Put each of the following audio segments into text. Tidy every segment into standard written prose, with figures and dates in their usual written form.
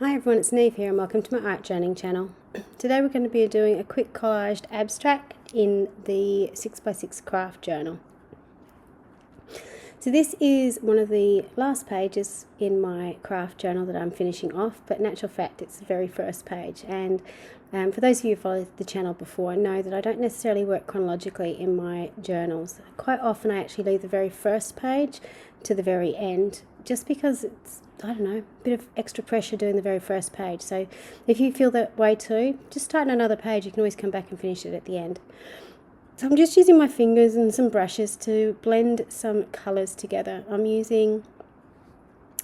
Hi everyone, it's Niamh here and welcome to my art journaling channel. Today we're going to be doing a quick collaged abstract in the 6x6 craft journal. So this is one of the last pages in my craft journal that I'm finishing off, but in actual fact it's the very first page. And for those of you who followed the channel before know that I don't necessarily work chronologically in my journals. Quite often I actually leave the very first page to the very end, just because it's, I don't know, a bit of extra pressure doing the very first page. So if you feel that way too, just start on another page. You can always come back and finish it at the end. So I'm just using my fingers and some brushes to blend some colours together. I'm using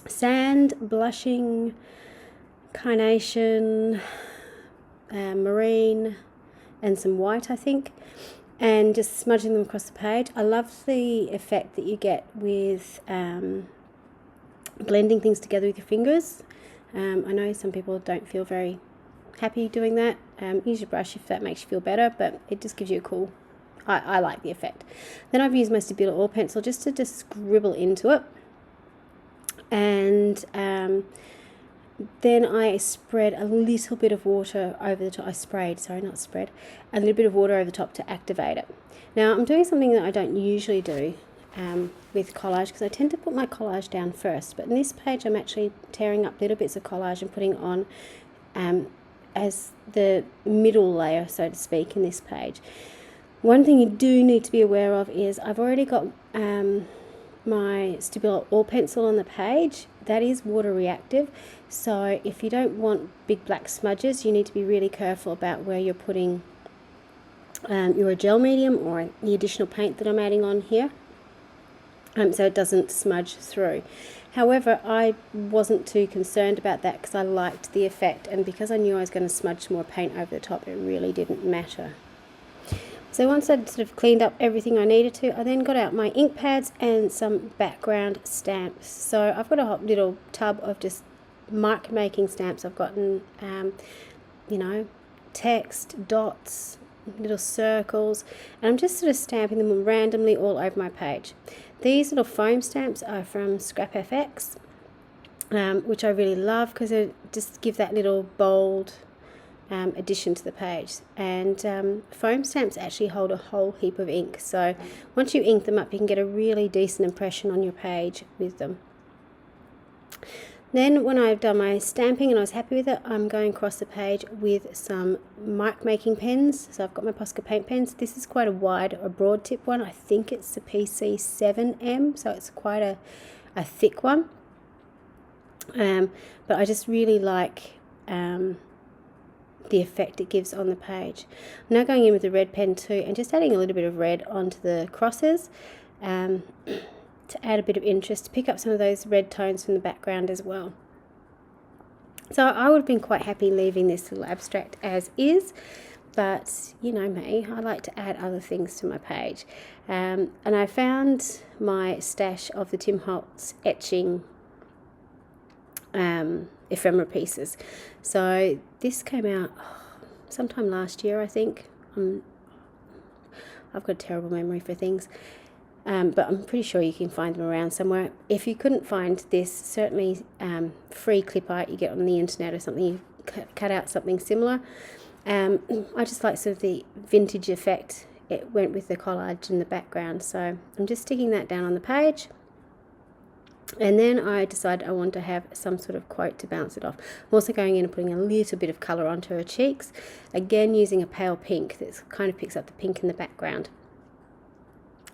sand, blushing, carnation, marine, and some white, I think, and just smudging them across the page. I love the effect that you get with blending things together with your fingers. I know some people don't feel very happy doing that. Use your brush if that makes you feel better, but it just gives you a cool, I like the effect. Then I've used my Stabilo oil pencil just to scribble into it, and then I spread a little bit of water over the top. A little bit of water over the top to activate it. Now I'm doing something that I don't usually do with collage, because I tend to put my collage down first, but in this page I'm actually tearing up little bits of collage and putting on as the middle layer, so to speak, in this page. One thing you do need to be aware of is I've already got my Stabilo oil pencil on the page. That is water reactive, so if you don't want big black smudges, you need to be really careful about where you're putting your gel medium or the additional paint that I'm adding on here, so it doesn't smudge through. However, I wasn't too concerned about that because I liked the effect, and because I knew I was going to smudge more paint over the top, it really didn't matter. So once I'd sort of cleaned up everything I needed to, I then got out my ink pads and some background stamps. So I've got a hot little tub of just mark making stamps. I've gotten, text, dots, little circles, and I'm just sort of stamping them randomly all over my page. These little foam stamps are from Scrap FX, which I really love because they just give that little bold addition to the page. And foam stamps actually hold a whole heap of ink, so once you ink them up you can get a really decent impression on your page with them. Then when I've done my stamping and I was happy with it, I'm going across the page with some mark making pens. So I've got my Posca paint pens. This is quite a broad tip one. I think it's the PC7M, so it's quite a thick one. But I just really like the effect it gives on the page. I'm now going in with the red pen too and just adding a little bit of red onto the crosses to add a bit of interest, to pick up some of those red tones from the background as well. So I would have been quite happy leaving this little abstract as is, but you know me, I like to add other things to my page. And I found my stash of the Tim Holtz etching ephemera pieces. So this came out sometime last year, I think. I've got a terrible memory for things, but I'm pretty sure you can find them around somewhere. If you couldn't find this, certainly free clip art you get on the internet or something, you cut out something similar. I just like sort of the vintage effect. It went with the collage in the background, so I'm just sticking that down on the page. And then I decided I wanted to have some sort of quote to bounce it off. I'm also going in and putting a little bit of colour onto her cheeks, again using a pale pink that kind of picks up the pink in the background.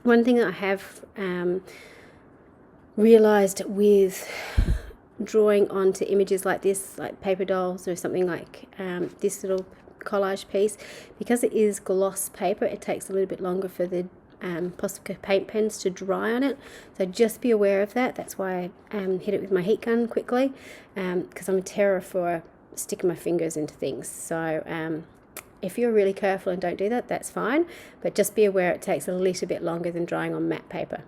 One thing that I have realised with drawing onto images like this, like paper dolls or something like this little collage piece, because it is gloss paper, it takes a little bit longer for the Posca paint pens to dry on it, so just be aware of that. That's why I hit it with my heat gun quickly, because I'm a terror for sticking my fingers into things. So if you're really careful and don't do that, that's fine, but just be aware it takes a little bit longer than drying on matte paper.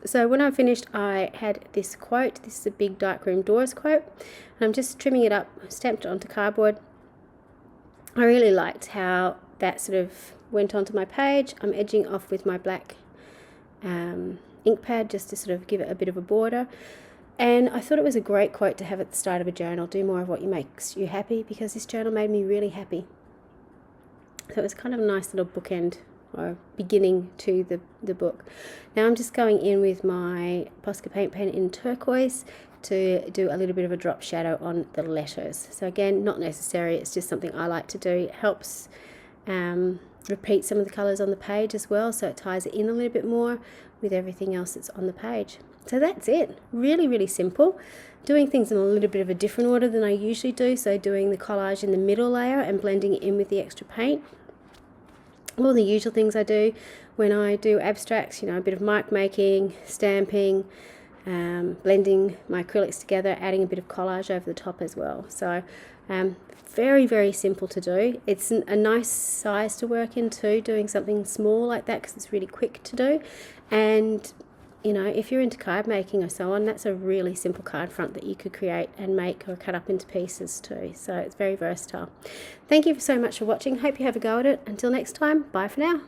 So when I finished, I had this quote. This is a big darkroom doors quote, and I'm just trimming it up, stamped it onto cardboard. I really liked how that sort of went onto my page. I'm edging off with my black ink pad just to sort of give it a bit of a border. And I thought it was a great quote to have at the start of a journal: do more of what makes you happy, because this journal made me really happy. So it was kind of a nice little bookend or beginning to the book. Now I'm just going in with my Posca paint pen in turquoise to do a little bit of a drop shadow on the letters. So again, not necessary, it's just something I like to do. It helps repeat some of the colours on the page as well, so it ties it in a little bit more with everything else that's on the page. So that's it. Really, really simple. Doing things in a little bit of a different order than I usually do. So doing the collage in the middle layer and blending it in with the extra paint. All the usual things I do when I do abstracts, a bit of mark making, stamping, blending my acrylics together, adding a bit of collage over the top as well. So very, very simple to do. It's a nice size to work in too, doing something small like that, because it's really quick to do. And if you're into card making or so on, that's a really simple card front that you could create and make or cut up into pieces too. So it's very versatile. Thank you so much for watching. Hope you have a go at it. Until next time, bye for now.